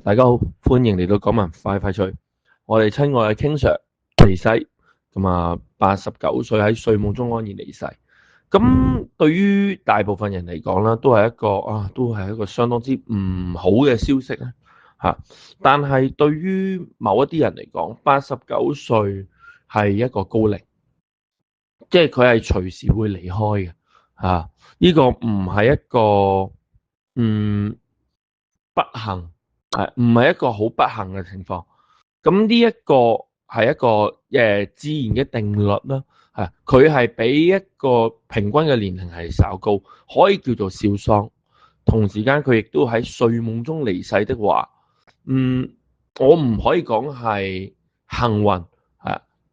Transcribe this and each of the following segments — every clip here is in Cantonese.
大家好，歡迎嚟到港聞快快脆。我哋親愛嘅 King Sir 離世，89歲喺睡夢中安然離世。咁對於大部分人嚟講啦，都係一個相當之唔好嘅消息啦嚇。但係對於某一啲人嚟講，89歲係一個高齡，即係佢係隨時會離開嘅嚇。呢個唔係一個不幸，唔係一個好不幸嘅情況。咁呢一個係一個自然嘅定律啦，佢係比一個平均嘅年齡係稍高，可以叫做少喪。同時間佢亦都喺睡夢中離世的話，我唔可以講係幸運，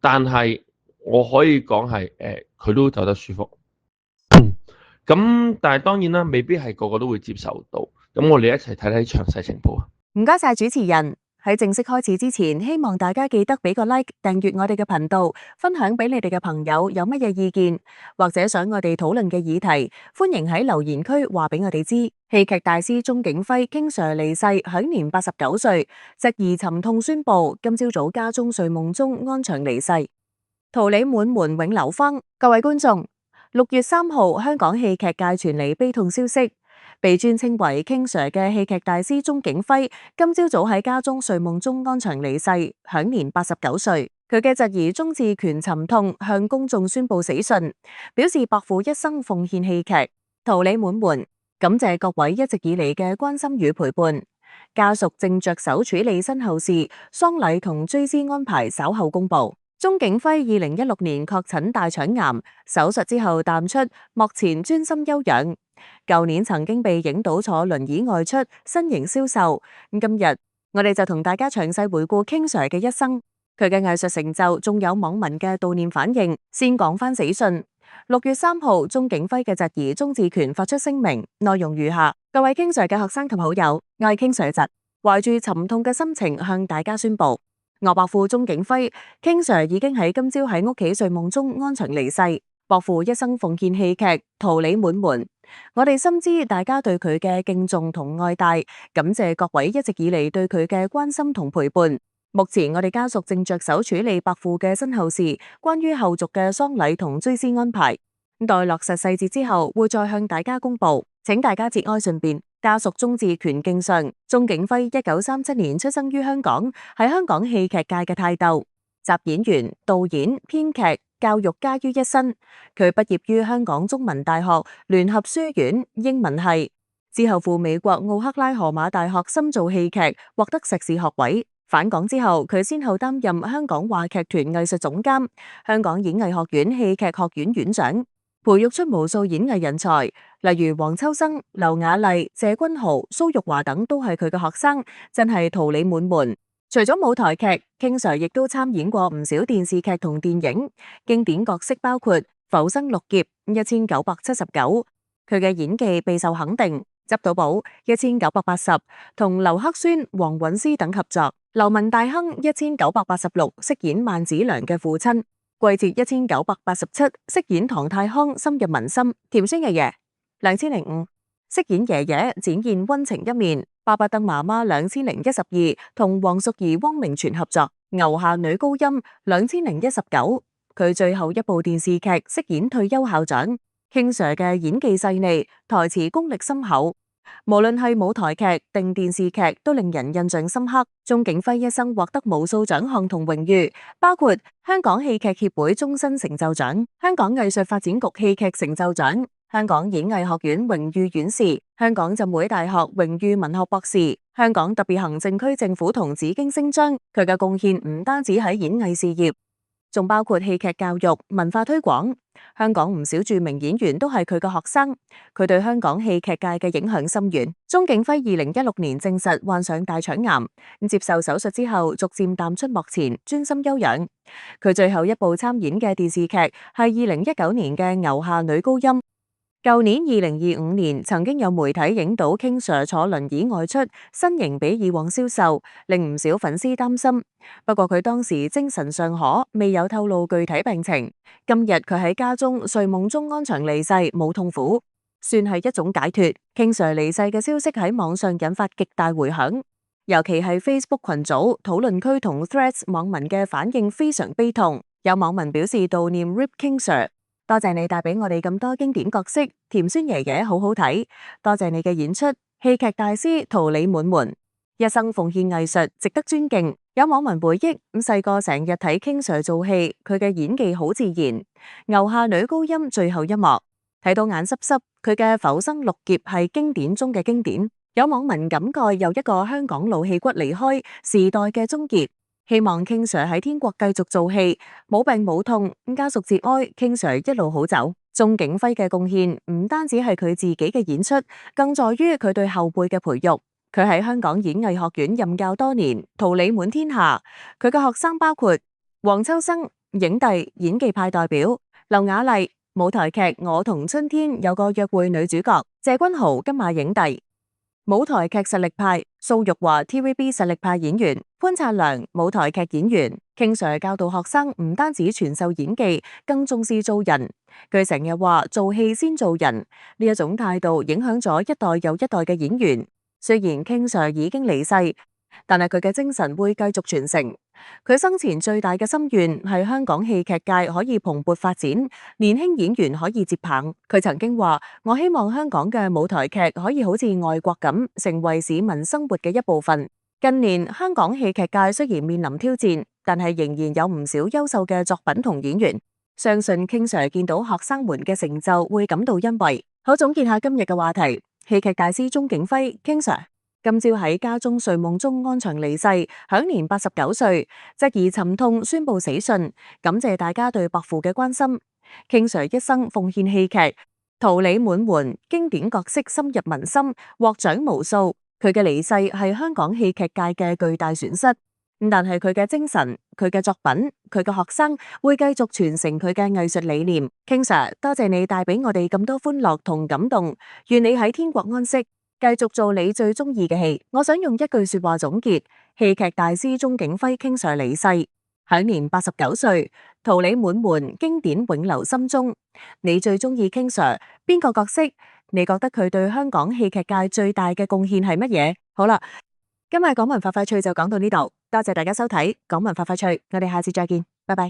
但係我可以講係佢都走得舒服。咁但係當然啦，未必係個個都會接受到。咁我哋一齊睇睇詳細情報啊！唔該晒主持人。喺正式開始之前，希望大家記得俾個 like， 訂閱我哋嘅頻道，分享俾你哋嘅朋友。有乜嘢意見或者想我哋討論嘅議題，歡迎喺留言區話俾我哋知。戲劇大師鍾景輝 King Sir 離世，享年89歲，侄兒沉痛宣布今朝早家中睡夢中安詳離世，桃李滿門永流芳。各位觀眾，6月3號香港戲劇界傳嚟悲痛消息。被尊稱為 King Sir 嘅戲劇大師鍾景輝，今朝早喺家中睡夢中安詳離世，享年89歲。佢嘅侄兒鍾志權沉痛向公眾宣布死訊，表示伯父一生奉獻戲劇，桃李滿門，感謝各位一直以嚟嘅關心與陪伴。家屬正着手處理身後事，喪禮同追思安排稍後公布。鍾景輝2016年確診大腸癌，手術之後淡出，目前專心休養。舊年曾經被影到坐輪椅外出，身形消瘦。今日我哋就同大家詳細回顧 King Sir 嘅一生，佢嘅藝術成就，仲有網民嘅悼念反應。先講返死訊。6月3號，鍾景輝嘅侄兒鍾志權發出聲明，內容如下：各位 King Sir 嘅學生及好友，我係 King Sir 侄，懷住沉痛嘅心情向大家宣布，我伯父鍾景輝 King Sir 已經喺今朝喺屋企睡夢中安詳離世。伯父一生奉獻戲劇，桃李滿門。我哋深知大家對佢嘅敬重同愛戴，感謝各位一直以嚟對佢嘅關心同陪伴。目前我哋家屬正着手處理伯父嘅身後事，關於後續嘅喪禮同追思安排，待落實細節之後會再向大家公布，請大家節哀順變。家屬鍾志權敬上。鍾景輝1937年出生於香港，係香港戲劇界嘅泰斗，集演員、導演、編劇、教育家於一身。佢畢業於香港中文大學聯合書院英文系，之後赴美國奧克拉荷馬大學深造戲劇，獲得碩士學位。返港之後，佢先後擔任香港話劇團藝術總監、香港演藝學院戲劇學院院長，培育出無數演藝人才，例如黃秋生、劉雅麗、謝君豪、蘇玉華等都係佢嘅學生，真係桃李滿門。除咗舞台劇，King Sir 亦都參演過唔少電視劇同電影，經典角色包括《浮生六劫》1979，佢嘅演技備受肯定。《執到寶》1980，同劉克宣、黃韻詩等合作。《流氓大亨》1986，飾演萬梓良嘅父親。《季節》1987，飾演唐泰康，深入民心。甜酸爺爺2005，飾演爺爺，展現溫情一面。巴不得媽媽2012，同黃淑儀、汪明荃合作。《牛下女高音》2019，佢最後一部電視劇飾演退休校長。King Sir 嘅演技細膩，台詞功力深厚，無論係舞台劇定電視劇都令人印象深刻。鍾景輝一生獲得無數獎項同榮譽，包括香港戲劇協會終身成就獎、香港藝術發展局戲劇成就獎、香港演藝學院榮譽院士、香港浸會大學榮譽文學博士、香港特別行政區政府銅紫荊星章。佢嘅貢獻唔單止喺演藝事業，仲包括戲劇教育、文化推廣。香港唔少著名演員都係佢嘅學生，佢對香港戲劇界嘅影響深遠。鍾景輝2016年證實患上大腸癌，接受手術之後逐漸淡出幕前，專心休養。佢最後一部參演嘅電視劇係2019年嘅《牛下女高音》。舊年2025年，曾經有媒體影到 King Sir 坐輪椅外出，身形比以往消瘦，令唔少粉絲擔心。不過佢當時精神尚可，未有透露具體病情。今日佢喺家中睡夢中安詳離世，冇痛苦，算係一種解脫。King Sir 離世嘅消息喺網上引發極大迴響。尤其係 Facebook 群組、討論區同 Threads 網民嘅反應非常悲痛。有網民表示悼念 Rip King Sir，多謝你帶俾我哋咁多經典角色，甜酸爺爺好好睇，多謝你嘅演出，戲劇大師桃李滿門，一生奉獻藝術，值得尊敬。有網民回憶細個成日睇 King Sir 做戲，佢嘅演技好自然。牛下女高音最後一幕，睇到眼濕濕，佢嘅浮生六劫係經典中嘅經典。有網民感慨又一個香港老戲骨離開，時代嘅終結。希望 King Sir 喺天國繼續做戲，冇病冇痛，家屬節哀。King Sir 一路好走。鍾景輝嘅貢獻唔單止係佢自己嘅演出，更在於佢對後輩嘅培育。佢喺香港演藝學院任教多年，桃李滿天下。佢嘅學生包括黃秋生影帝、演技派代表，劉雅麗舞台劇《我同春天有個約會》女主角，謝君豪金馬影帝。舞台劇實力派，蘇玉華 TVB 實力派演員，潘燦良舞台劇演員。King Sir 教導學生唔單止傳授演技，更重視做人。佢成日話做戲先做人，呢一種態度影響咗一代又一代嘅演員。雖然 King Sir 已經離世，但係佢嘅精神會繼續傳承。佢生前最大嘅心願係香港戲劇界可以蓬勃發展，年輕演員可以接棒。佢曾經話：我希望香港嘅舞台劇可以好似外國咁，成為市民生活嘅一部分。近年香港戲劇界雖然面臨挑戰，但係仍然有唔少優秀嘅作品同演員。相信 King Sir 見到學生們嘅成就會感到欣慰。好，總結下今日嘅話題，戲劇大師鍾景輝 King Sir今朝喺家中睡夢中安詳離世，享年89歲，質疑沉痛宣布死訊，感謝大家對伯父嘅關心。King Sir 一生奉獻戲劇，桃李滿門，經典角色深入民心，獲獎無數。佢嘅離世係香港戲劇界嘅巨大損失，但係佢嘅精神、佢嘅作品、佢嘅學生會繼續傳承佢嘅藝術理念。King Sir，多謝你帶俾我哋咁多歡樂同感動，願你喺天國安息，繼續做你最中意嘅戲。我想用一句說話總結：戲劇大師鍾景輝 King Sir 離世，享年89歲，桃李滿門，經典永留心中。你最中意 King Sir 邊個角色？你覺得佢對香港戲劇界最大嘅貢獻係乜嘢？好啦，今日港聞快快趣就講到呢度，多謝大家收睇港聞快快趣，我哋下次再見，拜拜。